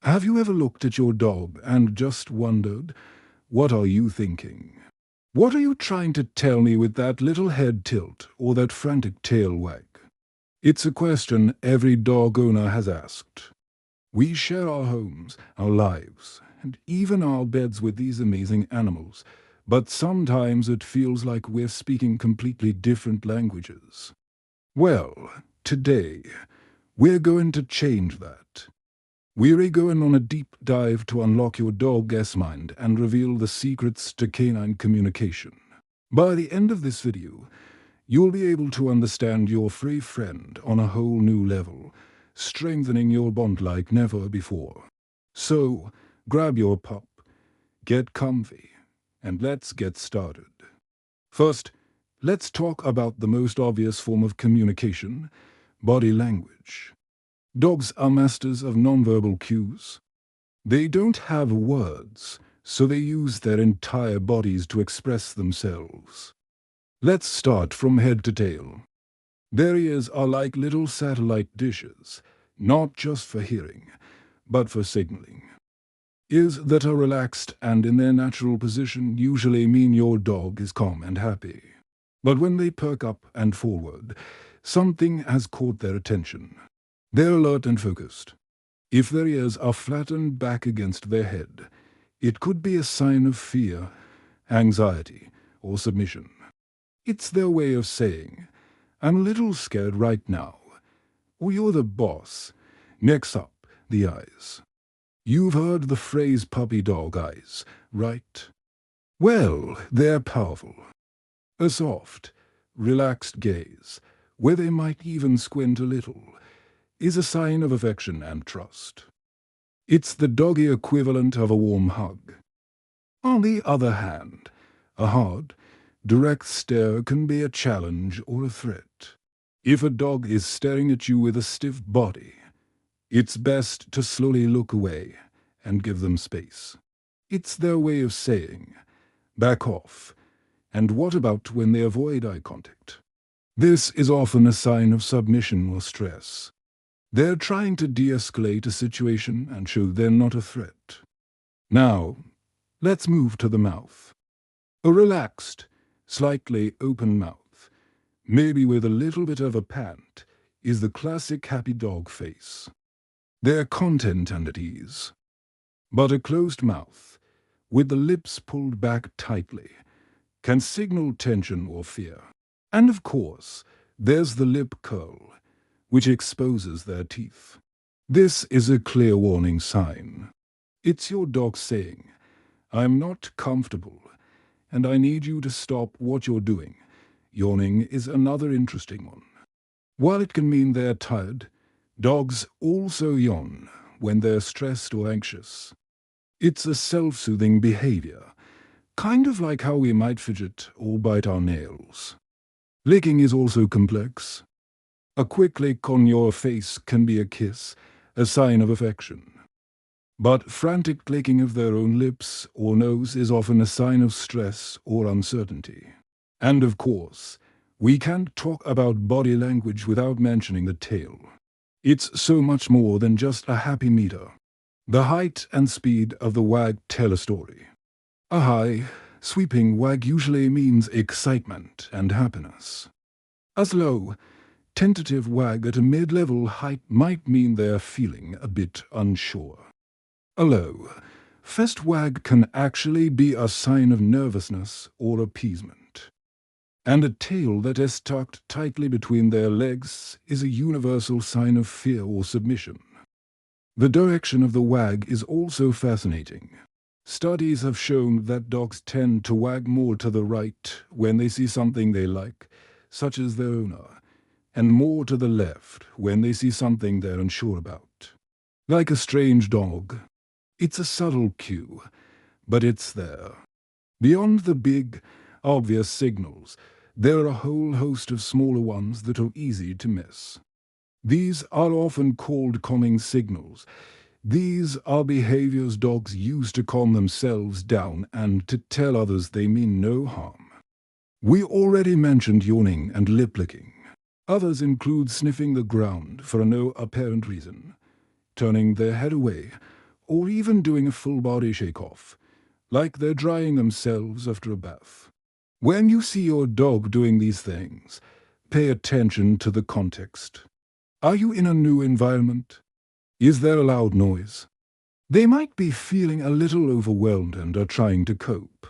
Have you ever looked at your dog and just wondered, what are you thinking? What are you trying to tell me with that little head tilt or that frantic tail wag? It's a question every dog owner has asked. We share our homes, our lives, and even our beds with these amazing animals, but sometimes it feels like we're speaking completely different languages. Well, today, we're going to change that. We're going on a deep dive to unlock your dog's mind and reveal the secrets to canine communication. By the end of this video, you'll be able to understand your furry friend on a whole new level, strengthening your bond like never before. So, grab your pup, get comfy, and let's get started. First, let's talk about the most obvious form of communication, body language. Dogs are masters of nonverbal cues. They don't have words, so they use their entire bodies to express themselves. Let's start from head to tail. Their ears are like little satellite dishes, not just for hearing, but for signaling. Ears that are relaxed and in their natural position usually mean your dog is calm and happy. But when they perk up and forward, something has caught their attention. They're alert and focused. If their ears are flattened back against their head, it could be a sign of fear, anxiety, or submission. It's their way of saying, "I'm a little scared right now," or "You're the boss." Next up, the eyes. You've heard the phrase puppy dog eyes, right? Well, they're powerful. A soft, relaxed gaze, where they might even squint a little, is a sign of affection and trust. It's the doggy equivalent of a warm hug. On the other hand, a hard, direct stare can be a challenge or a threat. If a dog is staring at you with a stiff body, it's best to slowly look away and give them space. It's their way of saying, "Back off." And what about when they avoid eye contact? This is often a sign of submission or stress. They're trying to de-escalate a situation and show they're not a threat. Now, let's move to the mouth. A relaxed, slightly open mouth, maybe with a little bit of a pant, is the classic happy dog face. They're content and at ease. But a closed mouth, with the lips pulled back tightly, can signal tension or fear. And of course, there's the lip curl, which exposes their teeth. This is a clear warning sign. It's your dog saying, "I'm not comfortable, and I need you to stop what you're doing." Yawning is another interesting one. While it can mean they're tired, dogs also yawn when they're stressed or anxious. It's a self-soothing behavior, kind of like how we might fidget or bite our nails. Licking is also complex. A quick lick on your face can be a kiss, a sign of affection. But frantic licking of their own lips or nose is often a sign of stress or uncertainty. And of course, we can't talk about body language without mentioning the tail. It's so much more than just a happy meter. The height and speed of the wag tell a story. A high, sweeping wag usually means excitement and happiness. A slow, tentative wag at a mid-level height might mean they're feeling a bit unsure. A low, fast wag can actually be a sign of nervousness or appeasement. And a tail that is tucked tightly between their legs is a universal sign of fear or submission. The direction of the wag is also fascinating. Studies have shown that dogs tend to wag more to the right when they see something they like, such as their owner, and more to the left when they see something they're unsure about. Like a strange dog. It's a subtle cue, but it's there. Beyond the big, obvious signals, there are a whole host of smaller ones that are easy to miss. These are often called calming signals. These are behaviors dogs use to calm themselves down and to tell others they mean no harm. We already mentioned yawning and lip licking. Others include sniffing the ground for no apparent reason, turning their head away, or even doing a full body shake-off, like they're drying themselves after a bath. When you see your dog doing these things, pay attention to the context. Are you in a new environment? Is there a loud noise? They might be feeling a little overwhelmed and are trying to cope.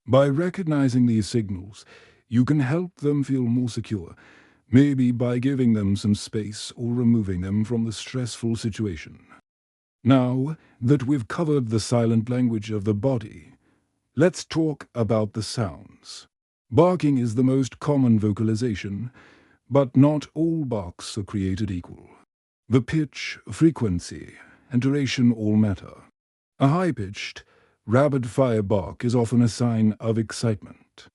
By recognizing these signals, you can help them feel more secure, maybe by giving them some space or removing them from the stressful situation. Now that we've covered the silent language of the body, let's talk about the sounds. Barking is the most common vocalization, but not all barks are created equal. The pitch, frequency, and duration all matter. A high-pitched, rapid-fire bark is often a sign of excitement.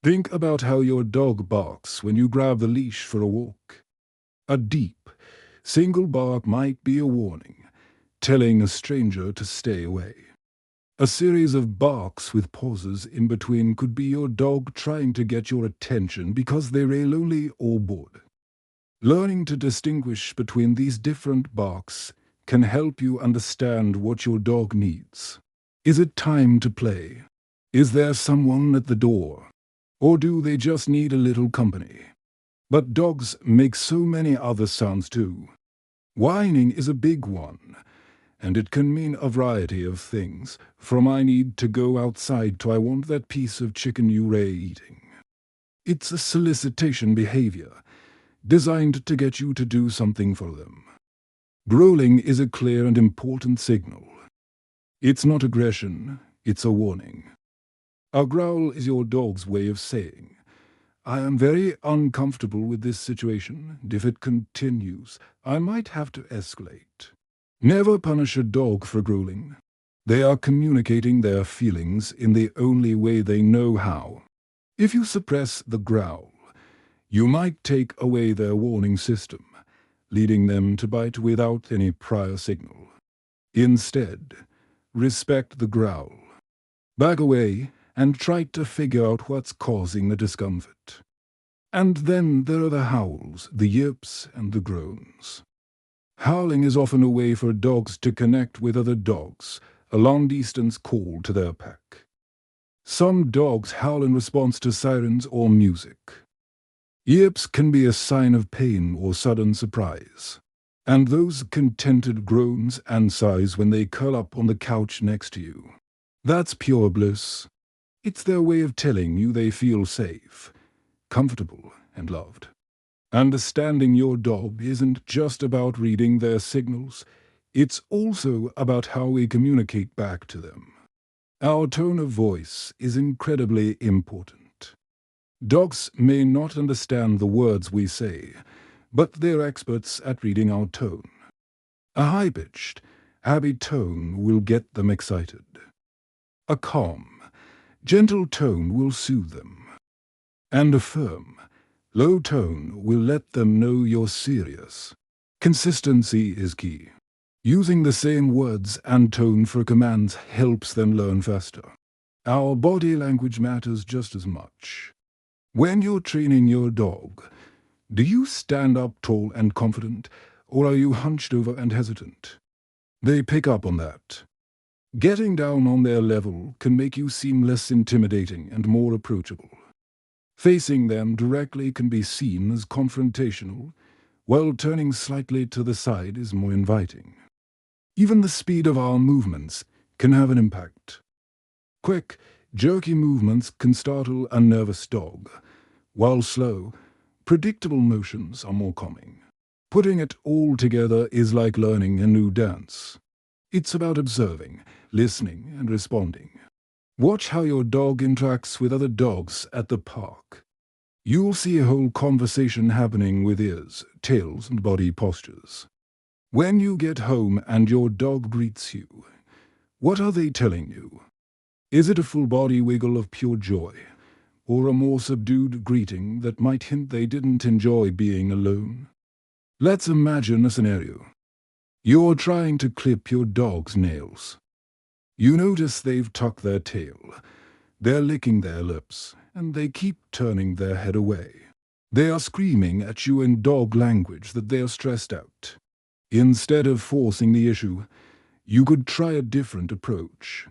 Think about how your dog barks when you grab the leash for a walk. A deep, single bark might be a warning, telling a stranger to stay away. A series of barks with pauses in between could be your dog trying to get your attention because they're lonely or bored. Learning to distinguish between these different barks can help you understand what your dog needs. Is it time to play? Is there someone at the door? Or do they just need a little company? But dogs make so many other sounds too. Whining is a big one, and it can mean a variety of things, from I need to go outside to I want that piece of chicken you're eating. It's a solicitation behavior, designed to get you to do something for them. Growling is a clear and important signal. It's not aggression, it's a warning. A growl is your dog's way of saying, I am very uncomfortable with this situation, and if it continues, I might have to escalate. Never punish a dog for growling. They are communicating their feelings in the only way they know how. If you suppress the growl, you might take away their warning system, leading them to bite without any prior signal. Instead, respect the growl. Back away and try to figure out what's causing the discomfort. And then there are the howls, the yips, and the groans. Howling is often a way for dogs to connect with other dogs, a long-distance call to their pack. Some dogs howl in response to sirens or music. Yips can be a sign of pain or sudden surprise, and those contented groans and sighs when they curl up on the couch next to you. That's pure bliss. It's their way of telling you they feel safe, comfortable, and loved. Understanding your dog isn't just about reading their signals, it's also about how we communicate back to them. Our tone of voice is incredibly important. Dogs may not understand the words we say, but they're experts at reading our tone. A high-pitched, happy tone will get them excited. A calm, gentle tone will soothe them. And a firm, low tone will let them know you're serious. Consistency is key. Using the same words and tone for commands helps them learn faster. Our body language matters just as much. When you're training your dog, do you stand up tall and confident, or are you hunched over and hesitant? They pick up on that. Getting down on their level can make you seem less intimidating and more approachable. Facing them directly can be seen as confrontational, while turning slightly to the side is more inviting. Even the speed of our movements can have an impact. Quick, jerky movements can startle a nervous dog, while slow, predictable motions are more calming. Putting it all together is like learning a new dance. It's about observing, listening, and responding. Watch how your dog interacts with other dogs at the park. You'll see a whole conversation happening with ears, tails, and body postures. When you get home and your dog greets you, what are they telling you? Is it a full body wiggle of pure joy, or a more subdued greeting that might hint they didn't enjoy being alone? Let's imagine a scenario. You're trying to clip your dog's nails. You notice they've tucked their tail, they're licking their lips, and they keep turning their head away. They are screaming at you in dog language that they are stressed out. Instead of forcing the issue, you could try a different approach.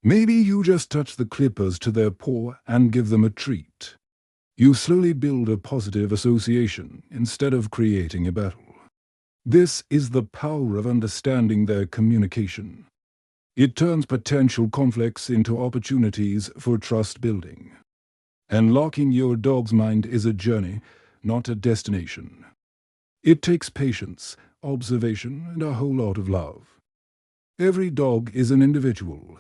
Maybe you just touch the clippers to their paw and give them a treat. You slowly build a positive association instead of creating a battle. This is the power of understanding their communication. It turns potential conflicts into opportunities for trust building. Unlocking your dog's mind is a journey, not a destination. It takes patience, observation, and a whole lot of love. Every dog is an individual,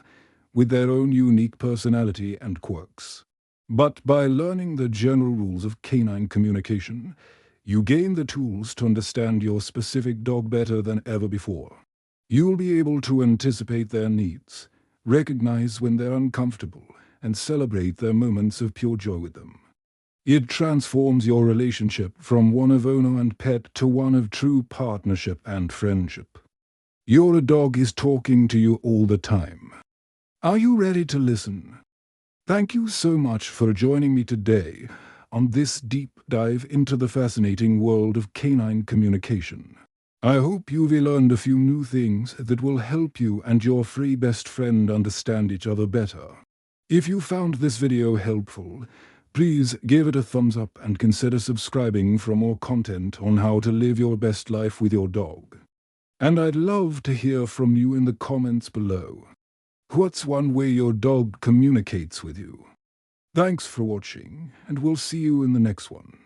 with their own unique personality and quirks. But by learning the general rules of canine communication, you gain the tools to understand your specific dog better than ever before. You'll be able to anticipate their needs, recognize when they're uncomfortable, and celebrate their moments of pure joy with them. It transforms your relationship from one of owner and pet to one of true partnership and friendship. Your dog is talking to you all the time. Are you ready to listen? Thank you so much for joining me today on this deep dive into the fascinating world of canine communication. I hope you've learned a few new things that will help you and your free best friend understand each other better. If you found this video helpful, please give it a thumbs up and consider subscribing for more content on how to live your best life with your dog. And I'd love to hear from you in the comments below. What's one way your dog communicates with you? Thanks for watching, and we'll see you in the next one.